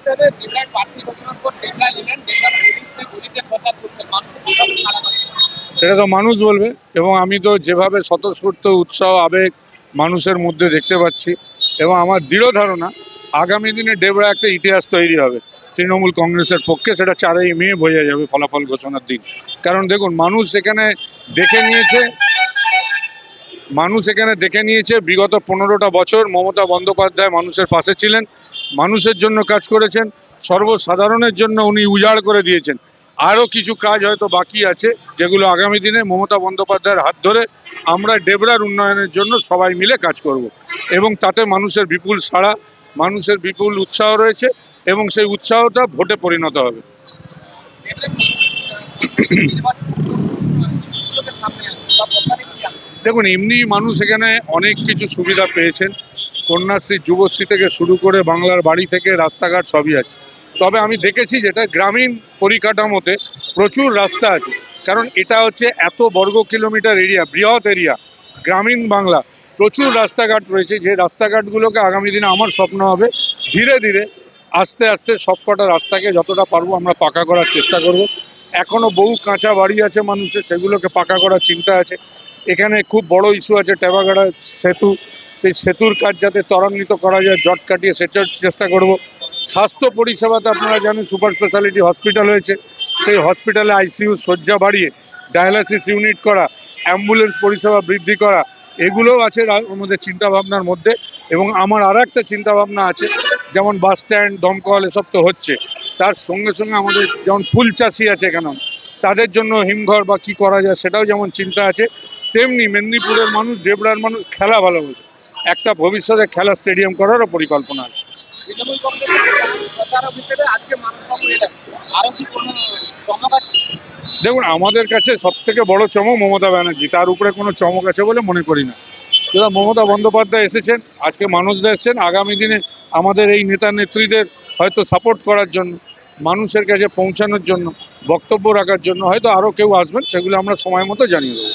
হিসেবে ডেবরার প্রার্থী ঘোষণার পর ডেবরা এলেন, ডেবরার পুলিশকে গুলিতে প্রচার করছেন, মানুষ কিভাবে সাড়া পাচ্ছে? সেটা তো মানুষ বলবে। এবং আমি তো যেভাবে স্বতঃস্ফূর্ত উৎসাহ আবেগ মানুষের মধ্যে দেখতে পাচ্ছি, এবং আমার দৃঢ় ধারণা আগামী দিনে ডেবরা একটা ইতিহাস তৈরি হবে তৃণমূল কংগ্রেসের পক্ষে। সেটা 4ই মে বোঝা যাবে ফলাফল ঘোষণার দিন। কারণ দেখুন, মানুষ এখানে দেখে নিয়েছে বিগত 15টা বছর মমতা বন্দ্যোপাধ্যায় মানুষের পাশে ছিলেন, মানুষের জন্য কাজ করেছেন, সর্বসাধারণের জন্য উনি উজাড় করে দিয়েছেন। আরও কিছু কাজ হয়তো বাকি আছে, যেগুলো আগামী দিনে মমতা বন্দ্যোপাধ্যায়ের হাত ধরে আমরা ডেবরার উন্নয়নের জন্য সবাই মিলে কাজ করব। এবং তাতে মানুষের বিপুল সাড়া, মানুষের বিপুল উৎসাহ রয়েছে, এবং সেই উৎসাহটা ভোটে পরিণত হবে। দেখুন, এমনি মানুষ এখানে অনেক কিছু সুবিধা পেয়েছেন। কন্যাশ্রী, যুবশ্রী থেকে শুরু করে বাংলার বাড়ি থেকে রাস্তাঘাট সবই আছে। তবে আমি দেখেছি যেটা গ্রামীণ পরিকাঠামোতে প্রচুর রাস্তা আছে। কারণ এটা হচ্ছে এত বর্গ কিলোমিটার এরিয়া, বৃহৎ এরিয়া, গ্রামীণ বাংলা, প্রচুর রাস্তাঘাট রয়েছে। যে রাস্তাঘাটগুলোকে আগামী দিনে আমার স্বপ্ন হবে ধীরে ধীরে আস্তে আস্তে সবকটা রাস্তাকে যতটা পারবো আমরা পাকা করার চেষ্টা করব। এখনো বহু কাঁচা বাড়ি আছে মানুষের, সেগুলোকে পাকা করার চিন্তা আছে। এখানে খুব বড় ইস্যু আছে টেপাগাড়া সেতু, সেই সেতুর কাজ যাতে ত্বরান্বিত করা যায়, জট কাটিয়ে সেটার চেষ্টা করব। স্বাস্থ্য পরিষেবাতে আপনারা জানেন সুপার স্পেশালিটি হসপিটাল হয়েছে, সেই হসপিটালে আইসিইউ শয্যা বাড়িয়ে ডায়ালাসিস ইউনিট করা, অ্যাম্বুলেন্স পরিষেবা বৃদ্ধি করা, এগুলোও আছে আমাদের চিন্তাভাবনার মধ্যে। এবং আমার আর একটা চিন্তাভাবনা আছে, যেমন বাস স্ট্যান্ড, দমকল, এসব তো হচ্ছে, তার সঙ্গে সঙ্গে আমাদের যেমন ফুল চাষি আছে এখানে, তাদের জন্য হিমঘর বা কি করা যায় সেটাও যেমন চিন্তা আছে। তেমনি মেদিনীপুরের মানুষ, ডেবরার মানুষ খেলা ভালোবাসে, একটা ভবিষ্যতে খেলা স্টেডিয়াম করারও পরিকল্পনা আছে। তৃণমূল কংগ্রেসের প্রচারক হিসেবে আজকে মানুষবাবু এলেন, আরো কি কোনো চমক আছে? দেখুন, আমাদের কাছে সব থেকে বড় চমক মমতা ব্যানার্জি, তার উপরে কোনো চমক আছে বলে মনে করি না। যারা মমতা বন্দ্যোপাধ্যায় এসেছেন, আজকে মানুষরা এসেছেন আগামী দিনে আমাদের এই নেতা নেত্রীদের হয়তো সাপোর্ট করার জন্য, মানুষের কাছে পৌঁছানোর জন্য, বক্তব্য রাখার জন্য হয়তো আরও কেউ আসবেন, সেগুলো আমরা সময় মতো জানিয়ে দেবো।